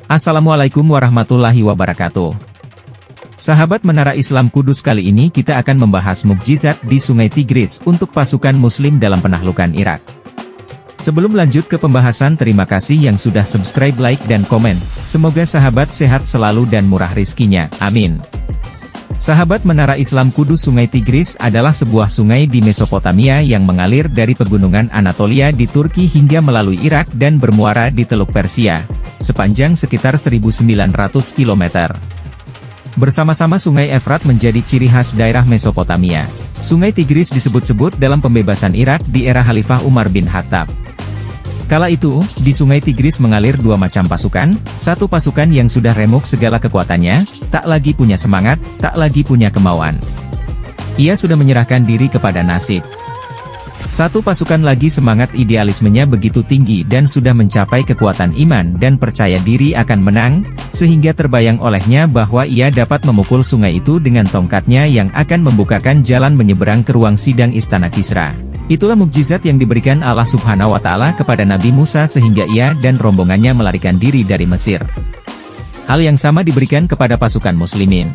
Assalamualaikum warahmatullahi wabarakatuh. Sahabat Menara Islam Kudus, kali ini kita akan membahas mukjizat di Sungai Tigris untuk pasukan muslim dalam penaklukan Irak. Sebelum lanjut ke pembahasan, terima kasih yang sudah subscribe, like, dan komen. Semoga sahabat sehat selalu dan murah rizkinya, amin. Sahabat Menara Islam Kudus, Sungai Tigris adalah sebuah sungai di Mesopotamia yang mengalir dari pegunungan Anatolia di Turki hingga melalui Irak dan bermuara di Teluk Persia, sepanjang sekitar 1.900 km. Bersama-sama Sungai Efrat menjadi ciri khas daerah Mesopotamia. Sungai Tigris disebut-sebut dalam pembebasan Irak di era Khalifah Umar bin Khattab. Kala itu, di Sungai Tigris mengalir dua macam pasukan, satu pasukan yang sudah remuk segala kekuatannya, tak lagi punya semangat, tak lagi punya kemauan. Ia sudah menyerahkan diri kepada nasib. Satu pasukan lagi semangat idealismenya begitu tinggi dan sudah mencapai kekuatan iman dan percaya diri akan menang, sehingga terbayang olehnya bahwa ia dapat memukul sungai itu dengan tongkatnya yang akan membukakan jalan menyeberang ke ruang sidang Istana Kisra. Itulah mukjizat yang diberikan Allah Subhanahu wa Ta'ala kepada Nabi Musa sehingga ia dan rombongannya melarikan diri dari Mesir. Hal yang sama diberikan kepada pasukan muslimin.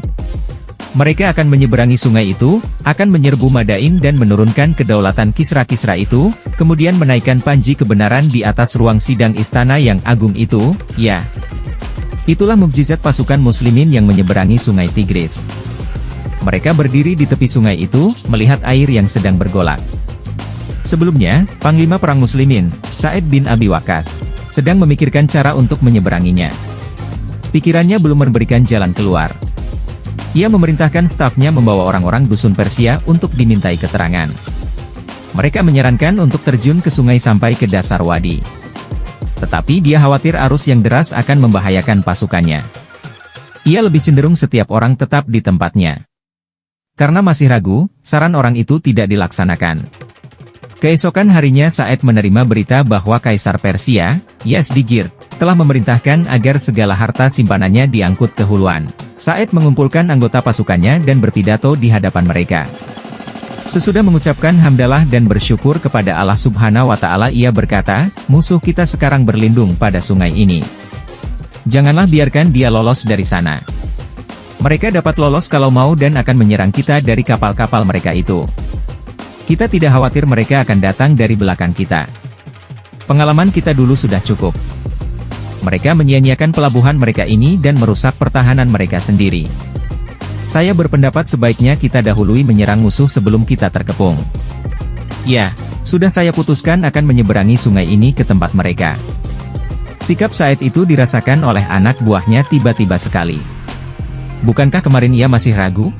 Mereka akan menyeberangi sungai itu, akan menyerbu Madain dan menurunkan kedaulatan Kisra-Kisra itu, kemudian menaikkan panji kebenaran di atas ruang sidang istana yang agung itu, ya. Itulah mukjizat pasukan muslimin yang menyeberangi Sungai Tigris. Mereka berdiri di tepi sungai itu, melihat air yang sedang bergolak. Sebelumnya, Panglima Perang Muslimin, Sa'id bin Abi Waqqas, sedang memikirkan cara untuk menyeberanginya. Pikirannya belum memberikan jalan keluar. Ia memerintahkan stafnya membawa orang-orang dusun Persia untuk dimintai keterangan. Mereka menyarankan untuk terjun ke sungai sampai ke dasar wadi. Tetapi dia khawatir arus yang deras akan membahayakan pasukannya. Ia lebih cenderung setiap orang tetap di tempatnya. Karena masih ragu, saran orang itu tidak dilaksanakan. Keesokan harinya Sa'id menerima berita bahwa Kaisar Persia, Yazdigir, telah memerintahkan agar segala harta simpanannya diangkut ke Hulwan. Sa'id mengumpulkan anggota pasukannya dan berpidato di hadapan mereka. Sesudah mengucapkan hamdalah dan bersyukur kepada Allah Subhanahu wa Ta'ala, ia berkata, musuh kita sekarang berlindung pada sungai ini. Janganlah biarkan dia lolos dari sana. Mereka dapat lolos kalau mau dan akan menyerang kita dari kapal-kapal mereka itu. Kita tidak khawatir mereka akan datang dari belakang kita. Pengalaman kita dulu sudah cukup. Mereka menyia-nyiakan pelabuhan mereka ini dan merusak pertahanan mereka sendiri. Saya berpendapat sebaiknya kita dahului menyerang musuh sebelum kita terkepung. Ya, sudah saya putuskan akan menyeberangi sungai ini ke tempat mereka. Sikap Sa'id itu dirasakan oleh anak buahnya tiba-tiba sekali. Bukankah kemarin ia masih ragu?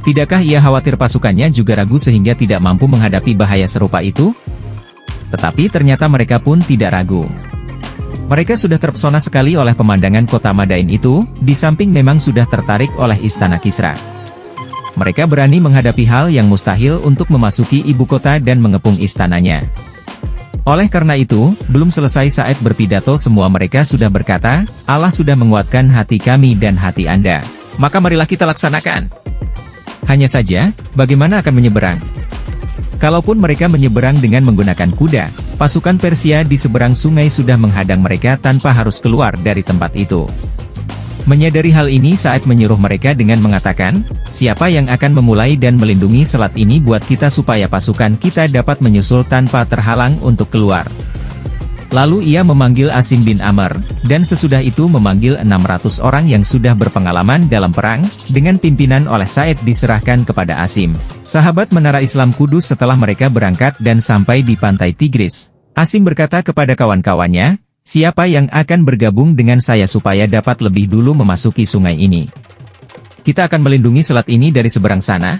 Tidakkah ia khawatir pasukannya juga ragu sehingga tidak mampu menghadapi bahaya serupa itu? Tetapi ternyata mereka pun tidak ragu. Mereka sudah terpesona sekali oleh pemandangan kota Madain itu, di samping memang sudah tertarik oleh Istana Kisra. Mereka berani menghadapi hal yang mustahil untuk memasuki ibu kota dan mengepung istananya. Oleh karena itu, belum selesai Sa'id berpidato semua mereka sudah berkata, Allah sudah menguatkan hati kami dan hati Anda. Maka marilah kita laksanakan. Hanya saja, bagaimana akan menyeberang? Kalaupun mereka menyeberang dengan menggunakan kuda, pasukan Persia di seberang sungai sudah menghadang mereka tanpa harus keluar dari tempat itu. Menyadari hal ini, Sa'id menyuruh mereka dengan mengatakan, siapa yang akan memulai dan melindungi selat ini buat kita supaya pasukan kita dapat menyusul tanpa terhalang untuk keluar. Lalu ia memanggil Asim bin Amr, dan sesudah itu memanggil 600 orang yang sudah berpengalaman dalam perang, dengan pimpinan oleh Sa'id diserahkan kepada Asim. Sahabat Menara Islam Kudus, setelah mereka berangkat dan sampai di pantai Tigris, Asim berkata kepada kawan-kawannya, siapa yang akan bergabung dengan saya supaya dapat lebih dulu memasuki sungai ini? Kita akan melindungi selat ini dari seberang sana.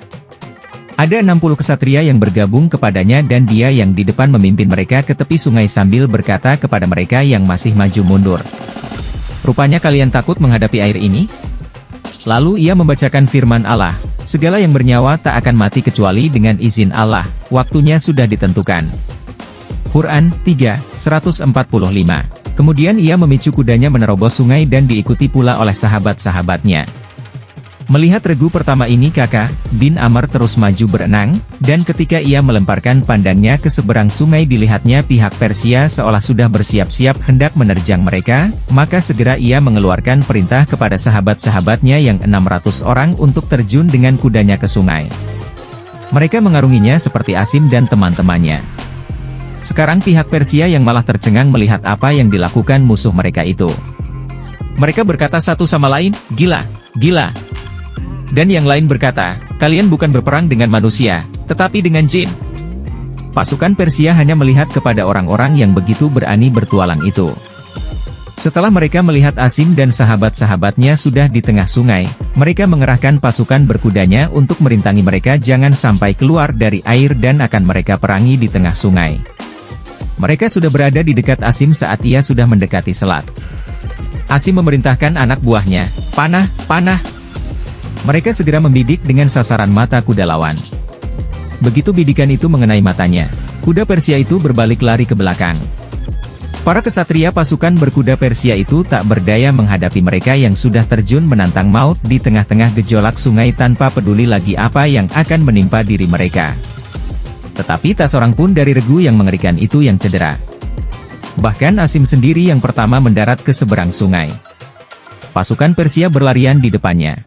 Ada 60 kesatria yang bergabung kepadanya dan dia yang di depan memimpin mereka ke tepi sungai sambil berkata kepada mereka yang masih maju mundur. Rupanya kalian takut menghadapi air ini? Lalu ia membacakan firman Allah, segala yang bernyawa tak akan mati kecuali dengan izin Allah, waktunya sudah ditentukan. Quran 3:145. Kemudian ia memicu kudanya menerobos sungai dan diikuti pula oleh sahabat-sahabatnya. Melihat regu pertama ini Kakak bin Amr terus maju berenang, dan ketika ia melemparkan pandangnya ke seberang sungai dilihatnya pihak Persia seolah sudah bersiap-siap hendak menerjang mereka, maka segera ia mengeluarkan perintah kepada sahabat-sahabatnya yang 600 orang untuk terjun dengan kudanya ke sungai. Mereka mengarunginya seperti Asim dan teman-temannya. Sekarang pihak Persia yang malah tercengang melihat apa yang dilakukan musuh mereka itu. Mereka berkata satu sama lain, "Gila, gila." Dan yang lain berkata, "Kalian bukan berperang dengan manusia, tetapi dengan jin." Pasukan Persia hanya melihat kepada orang-orang yang begitu berani bertualang itu. Setelah mereka melihat Asim dan sahabat-sahabatnya sudah di tengah sungai, mereka mengerahkan pasukan berkudanya untuk merintangi mereka jangan sampai keluar dari air dan akan mereka perangi di tengah sungai. Mereka sudah berada di dekat Asim saat ia sudah mendekati selat. Asim memerintahkan anak buahnya, "Panah, panah!" Mereka segera membidik dengan sasaran mata kuda lawan. Begitu bidikan itu mengenai matanya, kuda Persia itu berbalik lari ke belakang. Para kesatria pasukan berkuda Persia itu tak berdaya menghadapi mereka yang sudah terjun menantang maut di tengah-tengah gejolak sungai tanpa peduli lagi apa yang akan menimpa diri mereka. Tetapi tak seorang pun dari regu yang mengerikan itu yang cedera. Bahkan Asim sendiri yang pertama mendarat ke seberang sungai. Pasukan Persia berlarian di depannya.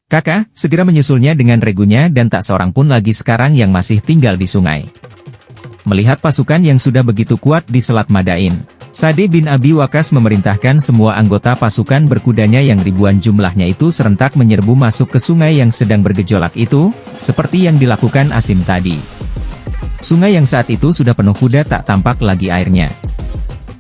Kakak segera menyusulnya dengan regunya dan tak seorang pun lagi sekarang yang masih tinggal di sungai. Melihat pasukan yang sudah begitu kuat di Selat Madain, Sa'd bin Abi Waqqas memerintahkan semua anggota pasukan berkudanya yang ribuan jumlahnya itu serentak menyerbu masuk ke sungai yang sedang bergejolak itu, seperti yang dilakukan Asim tadi. Sungai yang saat itu sudah penuh kuda tak tampak lagi airnya.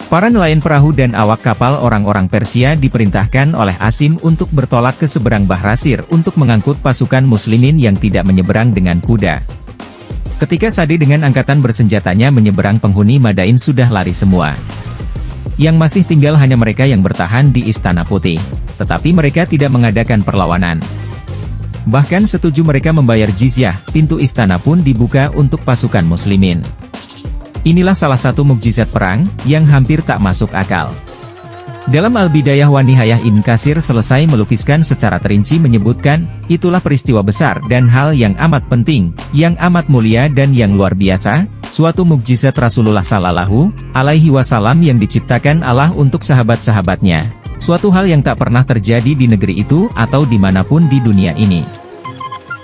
Para nelayan perahu dan awak kapal orang-orang Persia diperintahkan oleh Asim untuk bertolak ke seberang Bahrasir untuk mengangkut pasukan muslimin yang tidak menyeberang dengan kuda. Ketika Sa'd dengan angkatan bersenjatanya menyeberang penghuni Madain sudah lari semua. Yang masih tinggal hanya mereka yang bertahan di Istana Putih, tetapi mereka tidak mengadakan perlawanan. Bahkan setuju mereka membayar jizyah, pintu istana pun dibuka untuk pasukan muslimin. Inilah salah satu mukjizat perang, yang hampir tak masuk akal. Dalam Al-Bidayah wa Nihayah Ibn Katsir selesai melukiskan secara terinci menyebutkan, itulah peristiwa besar dan hal yang amat penting, yang amat mulia dan yang luar biasa, suatu mukjizat Rasulullah Sallallahu Alaihi Wasallam yang diciptakan Allah untuk sahabat-sahabatnya, suatu hal yang tak pernah terjadi di negeri itu atau dimanapun di dunia ini.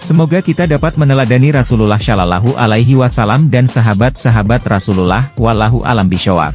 Semoga kita dapat meneladani Rasulullah Shallallahu Alaihi Wasallam dan sahabat-sahabat Rasulullah, wallahu alam bishawab.